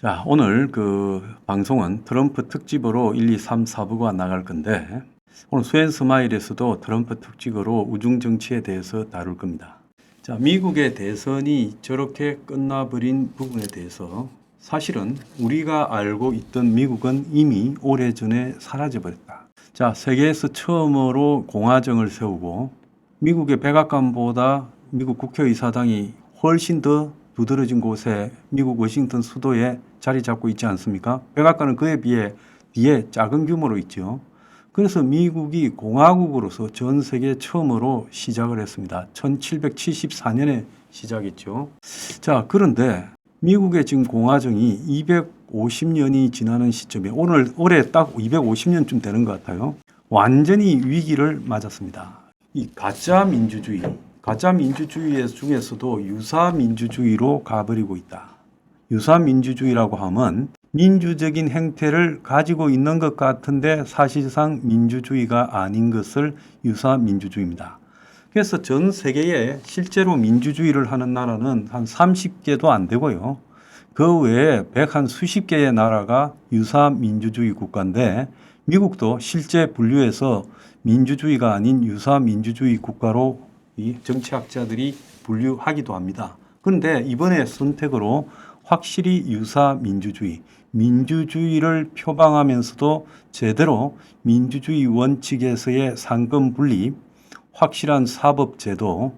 자, 오늘 그 방송은 트럼프 특집으로 1, 2, 3, 4부가 나갈 건데, 오늘 수엔 스마일에서도 트럼프 특집으로 우중 정치에 대해서 다룰 겁니다. 자, 미국의 대선이 저렇게 끝나버린 부분에 대해서 사실은 우리가 알고 있던 미국은 이미 오래전에 사라져버렸다. 자, 세계에서 처음으로 공화정을 세우고 미국의 백악관보다 미국 국회의사당이 훨씬 더 두드러진 곳에 미국 워싱턴 수도에 자리 잡고 있지 않습니까? 백악관은 그에 비해 뒤에 작은 규모로 있죠. 그래서 미국이 공화국으로서 전 세계 처음으로 시작을 했습니다. 1774년에 시작했죠. 자, 그런데 미국의 지금 공화정이 250년이 지나는 시점에 올해 딱 250년쯤 되는 것 같아요. 완전히 위기를 맞았습니다. 이 가짜 민주주의 중에서도 유사민주주의로 가버리고 있다. 유사민주주의라고 하면 민주적인 행태를 가지고 있는 것 같은데 사실상 민주주의가 아닌 것을 유사민주주의입니다. 그래서 전 세계에 실제로 민주주의를 하는 나라는 한 30개도 안 되고요. 그 외에 수십 개의 나라가 유사민주주의 국가인데 미국도 실제 분류해서 민주주의가 아닌 유사민주주의 국가로 이 정치학자들이 분류하기도 합니다. 그런데 이번에 선택으로 확실히 민주주의를 표방하면서도 제대로 민주주의 원칙에서의 상권 분립, 확실한 사법제도,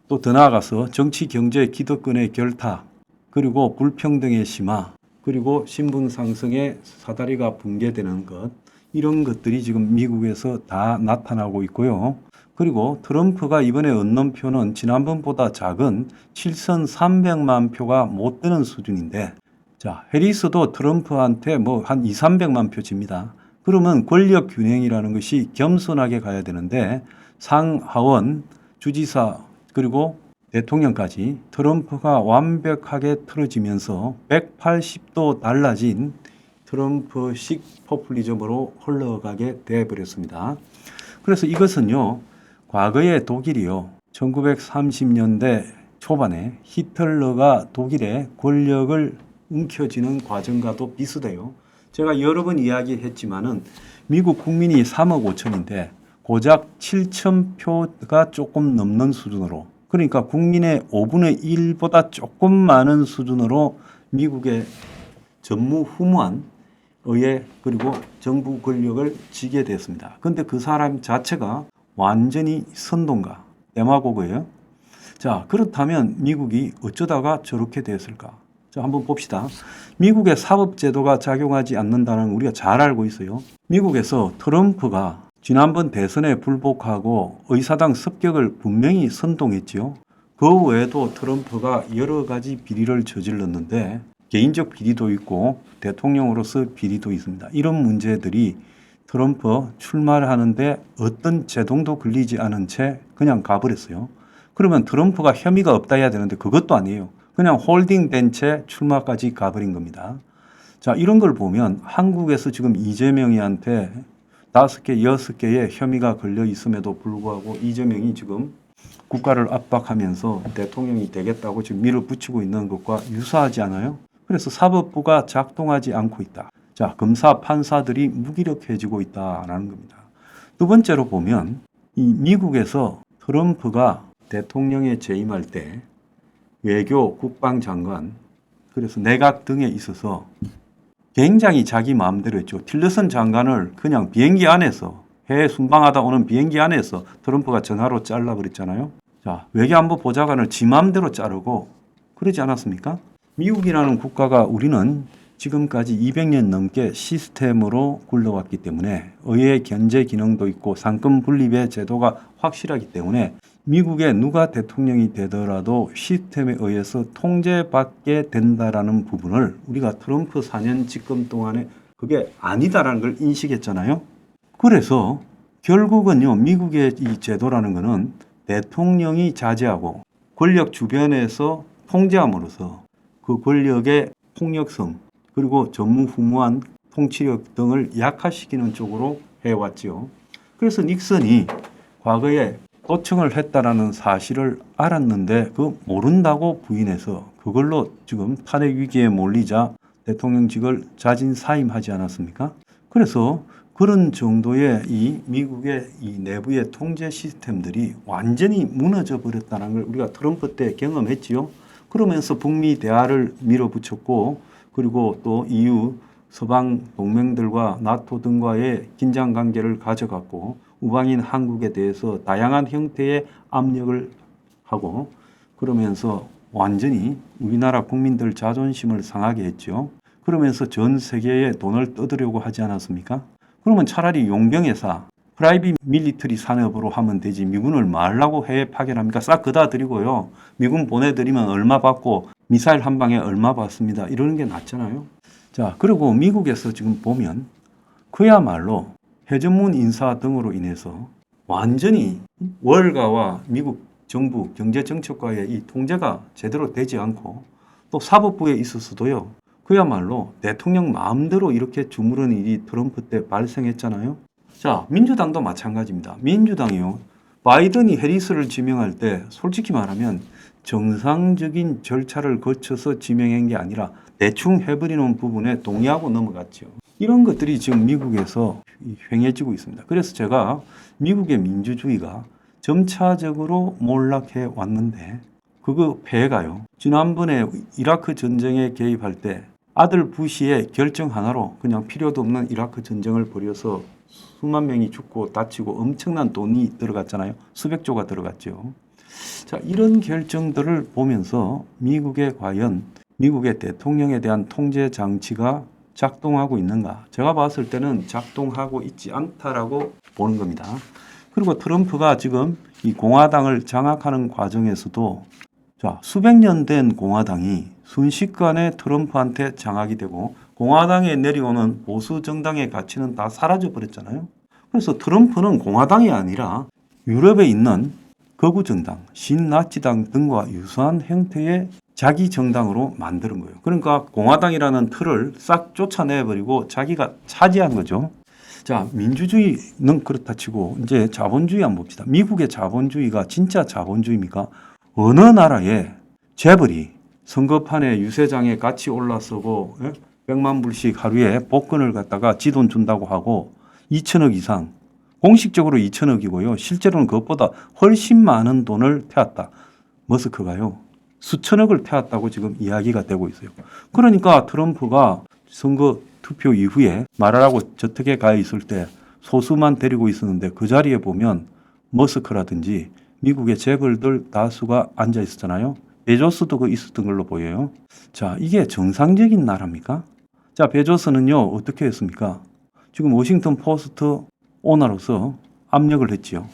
또 더 나아가서 정치, 경제, 기득권의 결탁, 그리고 불평등의 심화, 그리고 신분 상승의 사다리가 붕괴되는 것, 이런 것들이 지금 미국에서 다 나타나고 있고요. 그리고 트럼프가 이번에 얻는 표는 지난번보다 작은 7,300만 표가 못 되는 수준인데, 자, 해리스도 트럼프한테 한 2, 300만 표 집니다. 그러면 권력 균형이라는 것이 겸손하게 가야 되는데 상하원, 주지사, 그리고 대통령까지 트럼프가 완벽하게 틀어지면서 180도 달라진 트럼프식 포퓰리즘으로 흘러가게 되어버렸습니다. 그래서 이것은요, 과거의 독일이요, 1930년대 초반에 히틀러가 독일의 권력을 움켜쥐는 과정과도 비슷해요. 제가 여러 번 이야기했지만은 미국 국민이 3억 5천인데 고작 7천 표가 조금 넘는 수준으로, 그러니까 국민의 5분의 1보다 조금 많은 수준으로 미국의 전무후무한 의회 그리고 정부 권력을 쥐게 됐습니다. 그런데 그 사람 자체가 완전히 선동가, 데마고그예요. 자, 그렇다면 미국이 어쩌다가 저렇게 됐을까? 자, 한번 봅시다. 미국의 사법제도가 작용하지 않는다는 우리가 잘 알고 있어요. 미국에서 트럼프가 지난번 대선에 불복하고 의사당 습격을 분명히 선동했지요. 그 외에도 트럼프가 여러 가지 비리를 저질렀는데 개인적 비리도 있고 대통령으로서 비리도 있습니다. 이런 문제들이 트럼프 출마를 하는데 어떤 제동도 걸리지 않은 채 그냥 가버렸어요. 그러면 트럼프가 혐의가 없다 해야 되는데 그것도 아니에요. 그냥 홀딩된 채 출마까지 가버린 겁니다. 자, 이런 걸 보면 한국에서 지금 이재명이한테 5개, 6개의 혐의가 걸려 있음에도 불구하고 이재명이 지금 국가를 압박하면서 대통령이 되겠다고 지금 밀어붙이고 있는 것과 유사하지 않아요? 그래서 사법부가 작동하지 않고 있다. 자, 검사, 판사들이 무기력해지고 있다라는 겁니다. 두 번째로 보면 이 미국에서 트럼프가 대통령에 재임할 때 외교, 국방장관, 그래서 내각 등에 있어서 굉장히 자기 마음대로 했죠. 틸러슨 장관을 그냥 비행기 안에서, 해외 순방하다 오는 비행기 안에서 트럼프가 전화로 잘라버렸잖아요. 자, 외교안보 보좌관을 지 마음대로 자르고 그러지 않았습니까? 미국이라는 국가가 우리는 지금까지 200년 넘게 시스템으로 굴러왔기 때문에 의회 견제 기능도 있고 상권 분립의 제도가 확실하기 때문에 미국에 누가 대통령이 되더라도 시스템에 의해서 통제받게 된다라는 부분을 우리가 트럼프 4년 집권 동안에 그게 아니다라는 걸 인식했잖아요. 그래서 결국은요, 미국의 이 제도라는 것은 대통령이 자제하고 권력 주변에서 통제함으로써 그 권력의 폭력성 그리고 전무후무한 통치력 등을 약화시키는 쪽으로 해왔지요. 그래서 닉슨이 과거에 도청을 했다라는 사실을 알았는데 그 모른다고 부인해서 그걸로 지금 탄핵 위기에 몰리자 대통령직을 자진 사임하지 않았습니까? 그래서 그런 정도의 이 미국의 이 내부의 통제 시스템들이 완전히 무너져 버렸다는 걸 우리가 트럼프 때 경험했지요. 그러면서 북미 대화를 밀어붙였고, 그리고 또 EU 서방 동맹들과 나토 등과의 긴장 관계를 가져갔고, 우방인 한국에 대해서 다양한 형태의 압력을 하고, 그러면서 완전히 우리나라 국민들 자존심을 상하게 했죠. 그러면서 전 세계에 돈을 떠들려고 하지 않았습니까? 그러면 차라리 용병회사, 프라이빗 밀리터리 산업으로 하면 되지 미군을 말라고 해외 파견합니까? 싹 그다 드리고요. 미군 보내드리면 얼마 받고 미사일 한 방에 얼마 받습니다. 이러는 게 낫잖아요. 자, 그리고 미국에서 지금 보면 그야말로 해전문 인사 등으로 인해서 완전히 월가와 미국 정부 경제정책과의 이 통제가 제대로 되지 않고, 또 사법부에 있어서도요, 그야말로 대통령 마음대로 이렇게 주무르는 일이 트럼프 때 발생했잖아요. 자, 민주당도 마찬가지입니다. 민주당이요, 바이든이 해리스를 지명할 때 솔직히 말하면 정상적인 절차를 거쳐서 지명한 게 아니라 대충 해버리는 부분에 동의하고 넘어갔죠. 이런 것들이 지금 미국에서 횡해지고 있습니다. 그래서 제가 미국의 민주주의가 점차적으로 몰락해 왔는데, 그거 폐해가요. 지난번에 이라크 전쟁에 개입할 때 아들 부시의 결정 하나로 그냥 필요도 없는 이라크 전쟁을 벌여서 수만 명이 죽고 다치고 엄청난 돈이 들어갔잖아요. 수백조가 들어갔죠. 자, 이런 결정들을 보면서 미국에 과연 미국의 대통령에 대한 통제 장치가 작동하고 있는가? 제가 봤을 때는 작동하고 있지 않다라고 보는 겁니다. 그리고 트럼프가 지금 이 공화당을 장악하는 과정에서도, 자, 수백 년 된 공화당이 순식간에 트럼프한테 장악이 되고 공화당에 내려오는 보수 정당의 가치는 다 사라져 버렸잖아요. 그래서 트럼프는 공화당이 아니라 유럽에 있는 거구 정당, 신나치당 등과 유사한 형태의 자기 정당으로 만드는 거예요. 그러니까 공화당이라는 틀을 싹 쫓아내버리고 자기가 차지한 거죠. 자, 민주주의는 그렇다 치고 이제 자본주의 한번 봅시다. 미국의 자본주의가 진짜 자본주의입니까? 어느 나라에 재벌이 선거판에 유세장에 같이 올라서고 100만 불씩 하루에 복권을 갖다가 지 돈 준다고 하고 2천억 이상, 공식적으로 2천억이고요. 실제로는 그것보다 훨씬 많은 돈을 태웠다. 머스크가요, 수천억을 태웠다고 지금 이야기가 되고 있어요. 그러니까 트럼프가 선거 투표 이후에 말하라고 저택에 가 있을 때 소수만 데리고 있었는데, 그 자리에 보면 머스크라든지 미국의 재벌들 다수가 앉아 있었잖아요. 베조스도 그 있었던 걸로 보여요. 자, 이게 정상적인 나라입니까? 자, 베조스는요, 어떻게 했습니까? 지금 워싱턴 포스트 오너로서 압력을 했지요.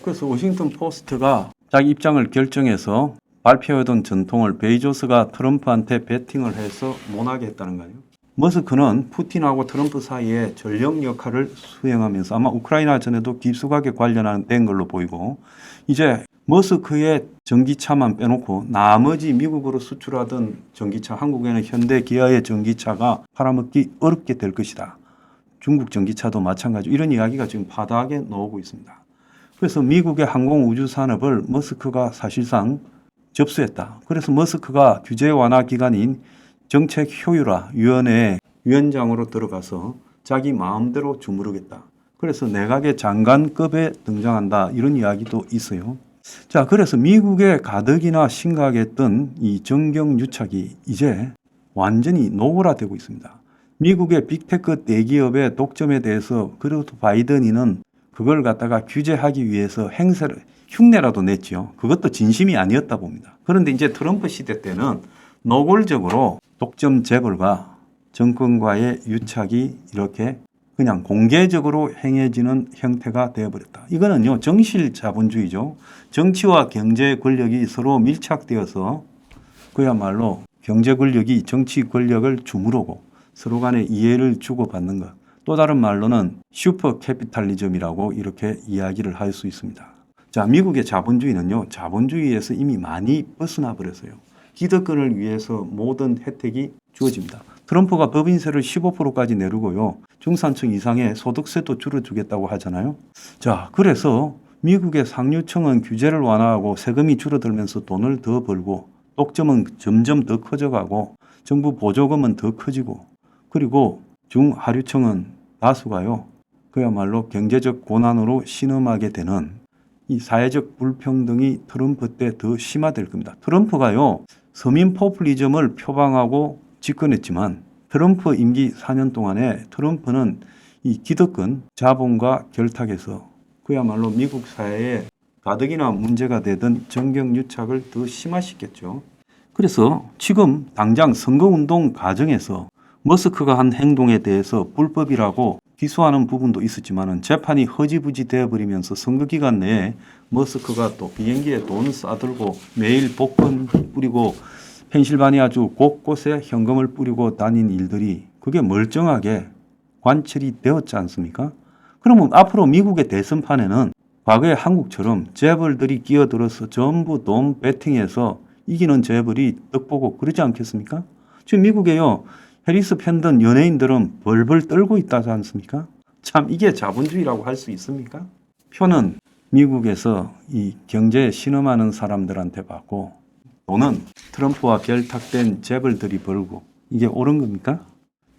그래서 워싱턴 포스트가 자기 입장을 결정해서 발표하던 전통을 베조스가 트럼프한테 베팅을 해서 못하게 했다는 거예요. 머스크는 푸틴하고 트럼프 사이에 전력 역할을 수행하면서 아마 우크라이나 전에도 깊숙하게 관련된 걸로 보이고, 이제 머스크의 전기차만 빼놓고 나머지 미국으로 수출하던 전기차, 한국에는 현대 기아의 전기차가 팔아먹기 어렵게 될 것이다. 중국 전기차도 마찬가지, 이런 이야기가 지금 바닥에 나오고 있습니다. 그래서 미국의 항공우주 산업을 머스크가 사실상 접수했다. 그래서 머스크가 규제 완화 기관인 정책효율화위원회 위원장으로 들어가서 자기 마음대로 주무르겠다. 그래서 내각의 장관급에 등장한다. 이런 이야기도 있어요. 자, 그래서 미국의 가덕이나 심각했던 이 정경유착이 이제 완전히 노골화되고 있습니다. 미국의 빅테크 대기업의 독점에 대해서 그래도 바이든이는 그걸 갖다가 규제하기 위해서 흉내라도 냈지요. 그것도 진심이 아니었다 봅니다. 그런데 이제 트럼프 시대 때는 노골적으로 독점 재벌과 정권과의 유착이 이렇게 그냥 공개적으로 행해지는 형태가 되어버렸다. 이거는요, 정실 자본주의죠. 정치와 경제 권력이 서로 밀착되어서 그야말로 경제 권력이 정치 권력을 주무르고 서로 간에 이해를 주고받는 것. 또 다른 말로는 슈퍼 캐피탈리즘이라고 이렇게 이야기를 할 수 있습니다. 자, 미국의 자본주의는요, 자본주의에서 이미 많이 벗어나 버렸어요. 기득권을 위해서 모든 혜택이 주어집니다. 트럼프가 법인세를 15%까지 내리고요, 중산층 이상의 소득세도 줄여주겠다고 하잖아요. 자, 그래서 미국의 상류층은 규제를 완화하고 세금이 줄어들면서 돈을 더 벌고 독점은 점점 더 커져가고 정부 보조금은 더 커지고 그리고 중하류층은 다수가요. 그야말로 경제적 고난으로 신음하게 되는 이 사회적 불평등이 트럼프 때 더 심화될 겁니다. 트럼프가요. 서민 포퓰리즘을 표방하고 집권했지만 트럼프 임기 4년 동안에 트럼프는 이 기득권 자본과 결탁해서 그야말로 미국 사회에 가뜩이나 문제가 되던 정경유착을 더 심화시켰죠. 그래서 지금 당장 선거운동 과정에서 머스크가 한 행동에 대해서 불법이라고 기소하는 부분도 있었지만 재판이 허지부지 되어버리면서 선거기간 내에 머스크가 또 비행기에 돈을 싸들고 매일 복권 뿌리고 펜실바니아주 곳곳에 현금을 뿌리고 다닌 일들이 그게 멀쩡하게 관철이 되었지 않습니까? 그러면 앞으로 미국의 대선판에는 과거의 한국처럼 재벌들이 끼어들어서 전부 돈 배팅해서 이기는 재벌이 떡보고 그러지 않겠습니까? 지금 미국에요. 해리스 편든 연예인들은 벌벌 떨고 있다지 않습니까? 참 이게 자본주의라고 할 수 있습니까? 표는 미국에서 이 경제에 신음하는 사람들한테 받고 돈은 트럼프와 결탁된 재벌들이 벌고 이게 옳은 겁니까?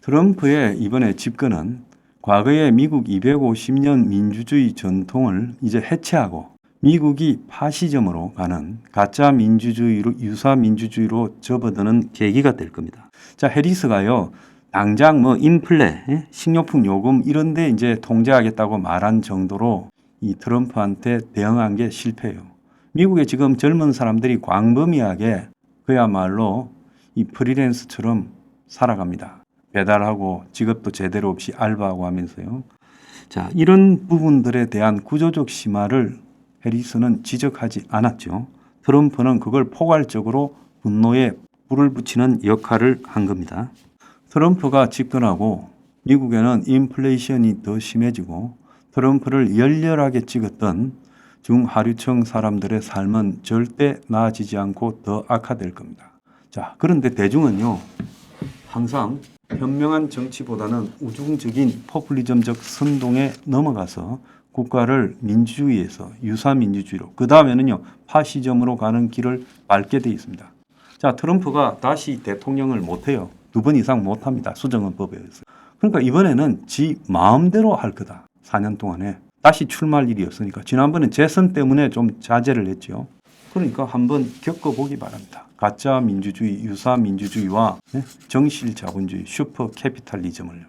트럼프의 이번에 집권은 과거의 미국 250년 민주주의 전통을 이제 해체하고 미국이 파시즘으로 가는 가짜 민주주의로 유사 민주주의로 접어드는 계기가 될 겁니다. 자, 해리스가요. 당장 뭐 인플레, 식료품 요금 이런 데 이제 통제하겠다고 말한 정도로 이 트럼프한테 대응한 게 실패예요. 미국의 지금 젊은 사람들이 광범위하게 그야말로 이 프리랜서처럼 살아갑니다. 배달하고 직업도 제대로 없이 알바하고 하면서요. 자, 이런 부분들에 대한 구조적 심화를 해리스는 지적하지 않았죠. 트럼프는 그걸 포괄적으로 분노에 불을 붙이는 역할을 한 겁니다. 트럼프가 집권하고 미국에는 인플레이션이 더 심해지고 트럼프를 열렬하게 찍었던 중하류층 사람들의 삶은 절대 나아지지 않고 더 악화될 겁니다. 자, 그런데 대중은요, 항상 현명한 정치보다는 우중적인 포퓰리즘적 선동에 넘어가서 국가를 민주주의에서 유사민주주의로 그 다음에는요 파시즘으로 가는 길을 밟게 돼 있습니다. 자, 트럼프가 다시 대통령을 못해요. 2번 이상 못합니다. 수정헌법에 의해서. 그러니까 이번에는 지 마음대로 할 거다. 4년 동안에 다시 출마할 일이 없으니까 지난번에 재선 때문에 좀 자제를 했죠. 그러니까 한번 겪어보기 바랍니다. 가짜 민주주의, 유사 민주주의와 정실 자본주의, 슈퍼 캐피탈리즘을요.